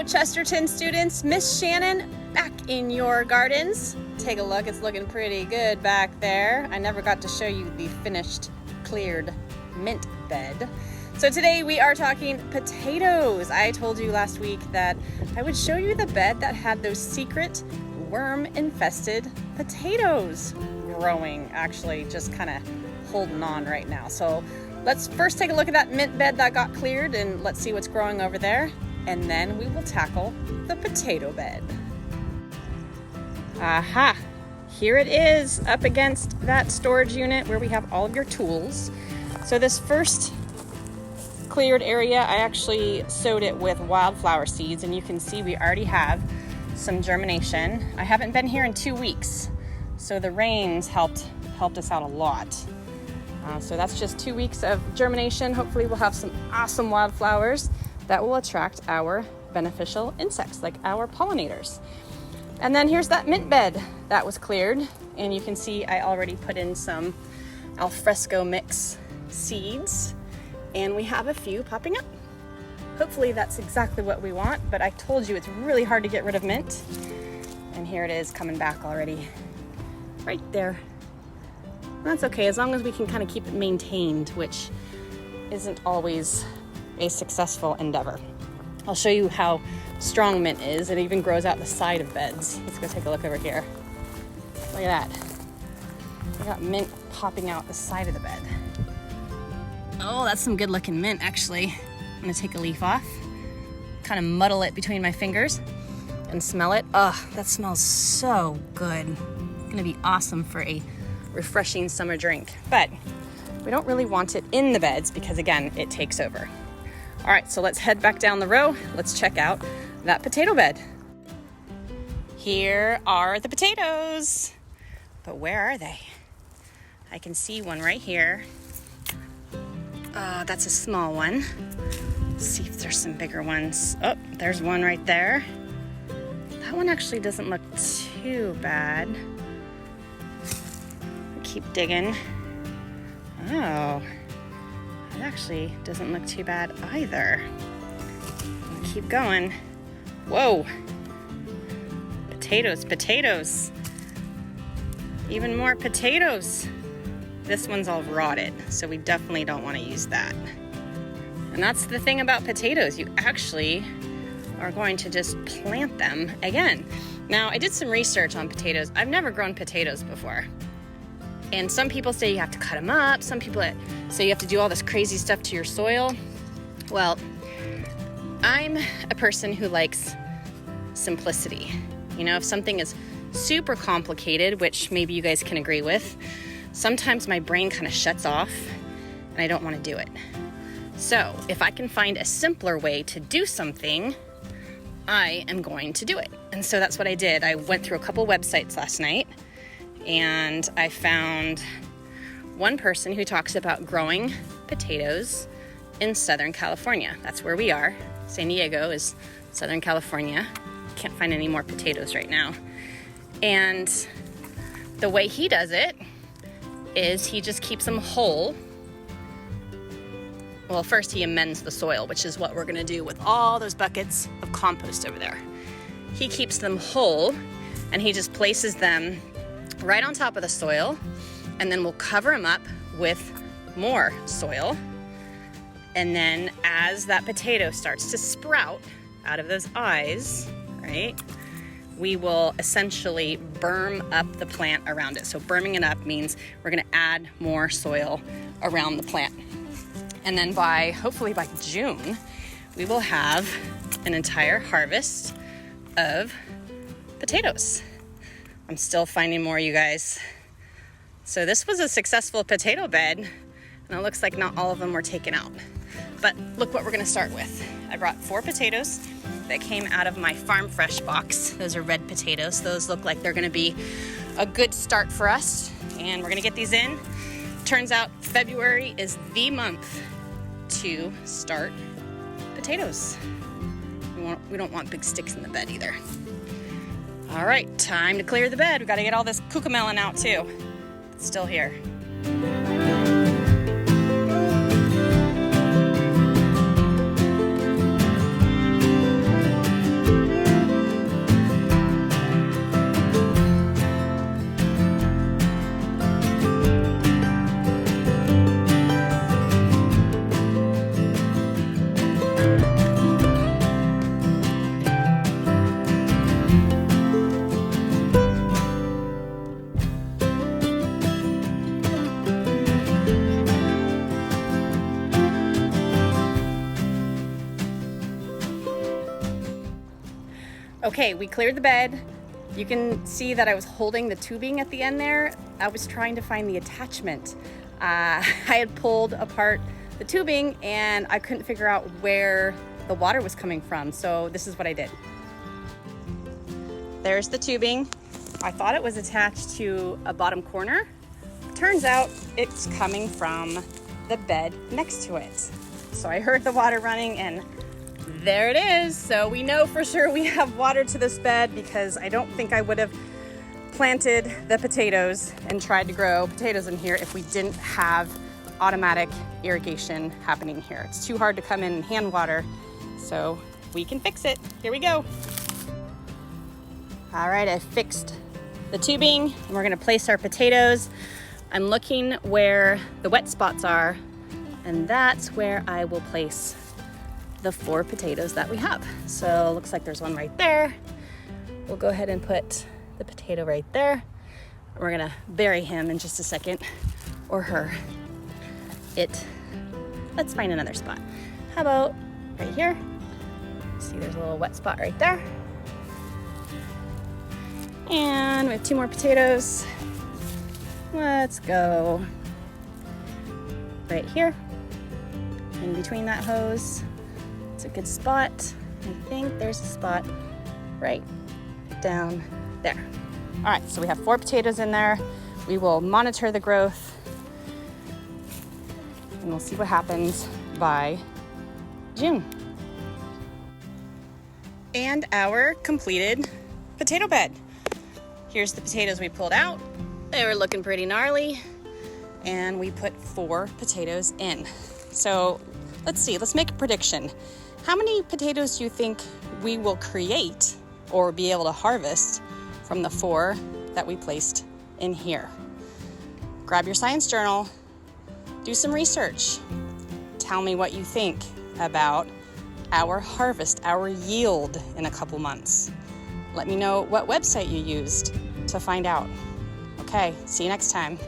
Hello, Chesterton students. Miss Shannon back in your gardens. Take a look, it's looking pretty good back there. I never got to show you the finished, cleared mint bed. So today we are talking potatoes. I told you last week that I would show you the bed that had those secret worm-infested potatoes growing, actually just kind of holding on right now. So let's first take a look at that mint bed that got cleared and let's see what's growing over there. And then we will tackle the potato bed. Aha! Here it is up against that storage unit where we have all of your tools. So this first cleared area, I actually sowed it with wildflower seeds, and you can see we already have some germination. I haven't been here in 2 weeks, so the rains helped us out a lot. So that's just 2 weeks of germination. Hopefully we'll have some awesome wildflowers that will attract our beneficial insects, like our pollinators. And then here's that mint bed that was cleared, and you can see I already put in some alfresco mix seeds, and we have a few popping up. Hopefully that's exactly what we want, but I told you it's really hard to get rid of mint. And here it is coming back already, right there. That's okay, as long as we can kind of keep it maintained, which isn't always a successful endeavor. I'll show you how strong mint is. It even grows out the side of beds. Let's go take a look over here. Look at that. We got mint popping out the side of the bed. Oh, that's some good looking mint, actually. I'm gonna take a leaf off, kind of muddle it between my fingers and smell it. Oh, that smells so good. It's gonna be awesome for a refreshing summer drink. But we don't really want it in the beds because, again, it takes over. All right, so let's head back down the row. Let's check out that potato bed. Here are the potatoes, but where are they? I can see one right here. That's a small one. Let's see if there's some bigger ones. Oh, there's one right there. That one actually doesn't look too bad. Keep digging. Oh, it actually doesn't look too bad either. Keep going. Whoa. Potatoes, potatoes. Even more potatoes. This one's all rotted, so we definitely don't want to use that. And that's the thing about potatoes. You actually are going to just plant them again. Now, I did some research on potatoes. I've never grown potatoes before. And some people say you have to cut them up. Some people say you have to do all this crazy stuff to your soil. Well, I'm a person who likes simplicity. You know, if something is super complicated, which maybe you guys can agree with, sometimes my brain kind of shuts off and I don't want to do it. So if I can find a simpler way to do something, I am going to do it. And so that's what I did. I went through a couple websites last night, and I found one person who talks about growing potatoes in Southern California. That's where we are. San Diego is Southern California. Can't find any more potatoes right now. And the way he does it is he just keeps them whole. Well, first he amends the soil, which is what we're gonna do with all those buckets of compost over there. He keeps them whole, and he just places them right on top of the soil, and then we'll cover them up with more soil. And then as that potato starts to sprout out of those eyes, right, we will essentially berm up the plant around it. So berming it up means we're gonna add more soil around the plant. And then hopefully by June, we will have an entire harvest of potatoes. I'm still finding more, you guys. So this was a successful potato bed, and it looks like not all of them were taken out. But look what we're gonna start with. I brought 4 potatoes that came out of my Farm Fresh box. Those are red potatoes. Those look like they're gonna be a good start for us, and we're gonna get these in. Turns out February is the month to start potatoes. We don't want big sticks in the bed either. All right, time to clear the bed. We gotta get all this cucamelon out too. It's still here. Okay, we cleared the bed. You can see that I was holding the tubing at the end there. I was trying to find the attachment. I had pulled apart the tubing and I couldn't figure out where the water was coming from. So this is what I did. There's the tubing. I thought it was attached to a bottom corner. Turns out it's coming from the bed next to it. So I heard the water running and there it is. So we know for sure we have water to this bed because I don't think I would have planted the potatoes and tried to grow potatoes in here if we didn't have automatic irrigation happening here. It's too hard to come in and hand water, so we can fix it. Here we go. All right, I fixed the tubing and we're gonna place our potatoes. I'm looking where the wet spots are, and that's where I will place the 4 potatoes that we have. So looks like there's one right there. We'll go ahead and put the potato right there. We're gonna bury him in just a second, or her. Let's find another spot. How about right here? See, there's a little wet spot right there. And we have 2 more potatoes. Let's go right here, in between that hose. It's a good spot. I think there's a spot right down there. All right, so we have 4 potatoes in there. We will monitor the growth and we'll see what happens by June. And our completed potato bed. Here's the potatoes we pulled out. They were looking pretty gnarly, and we put 4 potatoes in. So let's see, let's make a prediction. How many potatoes do you think we will create or be able to harvest from the 4 that we placed in here? Grab your science journal, do some research. Tell me what you think about our harvest, our yield in a couple months. Let me know what website you used to find out. Okay, see you next time.